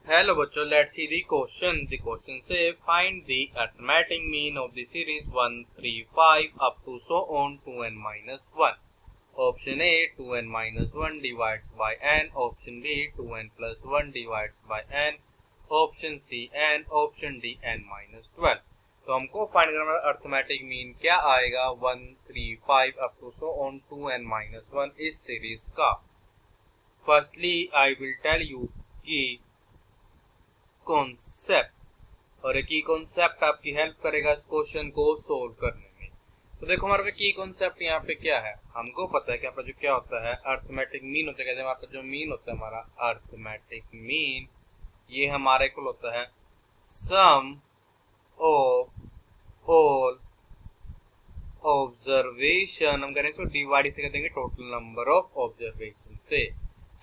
Hello बच्चों, let's see the question. The question से find the arithmetic mean of the series 1 3 5 up to so on 2n-1। Option A 2n-1 divides by n, option B 2n+1 divides by n, option C n, option D n-12। तो हमको find करना है arithmetic mean क्या आएगा 1 3 5 up to so on 2n-1 इस series का। Firstly I will tell you कि concept, और एक ही कॉन्सेप्ट आपकी हेल्प करेगा इस क्वेश्चन को सोल्व करने में। तो देखो हमारे पे की कॉन्सेप्ट यहाँ पे क्या है, हमको पता है कि यहाँ पे जो क्या होता है अरिथमेटिक मीन होता है। कहते हैं वहाँ पे जो मीन होता है हमारा अरिथमेटिक मीन, ये हमारे को होता है सम ऑफ ऑल ऑब्जर्वेशन। हम करें इसको डिवाइड से कर देंगे टोटल नंबर ऑफ ऑब्जर्वेशन से,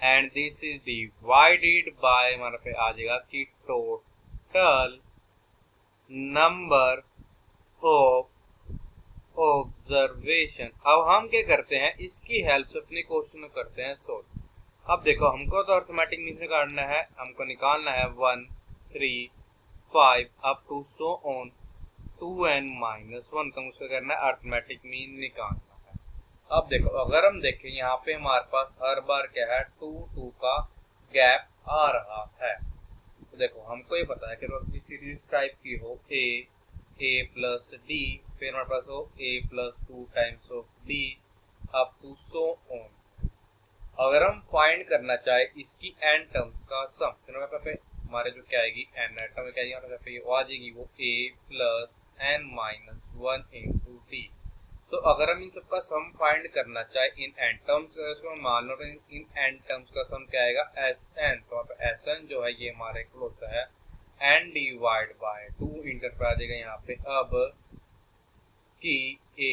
and this is divided by हमारे पे आ जाएगा कि टोटल नंबर ऑफ ऑब्जर्वेशन। अब हम क्या करते हैं, इसकी हेल्प से अपने क्वेश्चन को करते हैं सोल्व। अब देखो हमको तो अरिथमेटिक मीन निकालना है, हमको निकालना है 1 3 5 up to so on 2n-1 का मुझको करना है अरिथमेटिक मीन निकालना है। अब देखो अगर हम देखें यहाँ पे हमारे पास हर बार क्या है 2 का गैप आ रहा है। तो देखो हमको ये पता है कि सीरीज टाइप की हो a प्लस डी, फिर हमारे पास हो a+2 times of d up to so on. अगर हम फाइंड करना चाहे इसकी n टर्म्स का सम, तो हमारे जो क्या आएगी n टर्म क्या आएगी, वो आ जाएगी वो a+n-1 इंटू डी। तो अगर हम इन सबका सम फाइंड करना चाहे इन n टर्म्स का, इसको मान लो इन n टर्म्स का सम क्या आएगा Sn। तो Sn जो है ये हमारे को होता है n डिवाइड बाय 2 इंटर पर आ जाएगा यहाँ पे अब कि a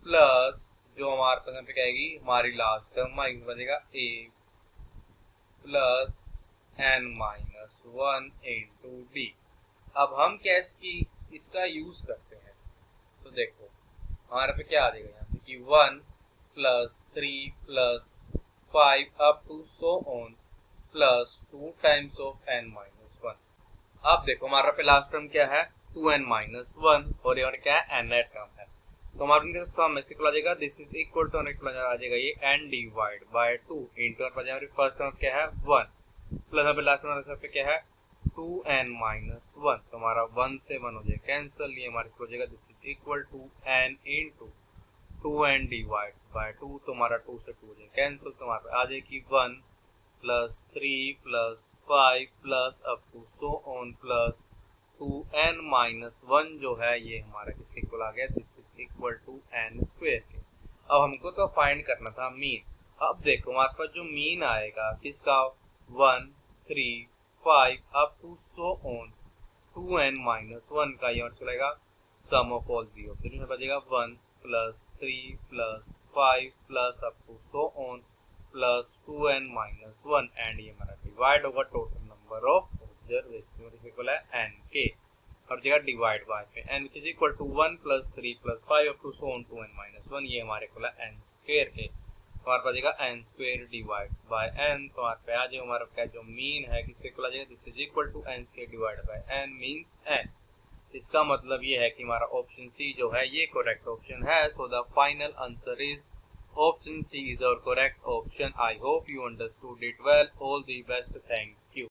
प्लस जो हमारे पास पे क्या आएगी हमारी लास्ट टर्म आएगी बनेगा a plus n-1 into D. अब हम क्या इसका यूज करते हैं, तो देखो हमारे पे क्या आ जाएगा यहाँ से कि 1 plus 3 plus 5 up to so on plus 2 times of n-1। अब देखो हमारा पे लास्ट टर्म क्या है 2n-1 और ये क्या है n टर्म है। तो हमारे सम ऐसे आ जाएगा दिस इज इक्वल टू आ जाएगा ये n divide by 2 into first term क्या है 1 प्लस लास्ट टर्म पे क्या है 2n-1। तो हमारा 1 से 1 हो जाएगा कैंसिल, ये हमारे हो जाएगा this is equal to n into 2n divide by 2। तो हमारा 2 से 2 हो जाएगा कैंसिल, तो हमारे आ जाएगी 1 plus 3 plus 5 plus up to so on plus 2n-1 जो है ये हमारा किसके इक्वल आ गया, this is equal to n square के। अब हमको तो फाइंड करना था मीन। अब देखो हमारे पास जो मीन आएगा किसका 1 3 5 up to so on 2n-1 का यहाँ चलेगा sum of all the of बचेगा 1 plus 3 plus 5 plus up to so on plus 2n-1 and ये हमारा डिवाइड होगा total number of observation equal है n के, और जगह डिवाइड बाय पे n is equal to 1 plus 3 plus 5 up to so on 2n-1 ये हमारे इक्वल है n स्क्वायर के। तो हमारे पास जाएगा n square divides by n। तो हमारे पे आ जाएगा हमारा क्या जो मीन है किसके इक्वल आ जाएगा this is equal to n square divide by n means n। इसका मतलब ये है कि हमारा ऑप्शन सी जो है ये करेक्ट ऑप्शन है। So the final answer is option C is our correct option. I hope you understood it well. All the best, thank you.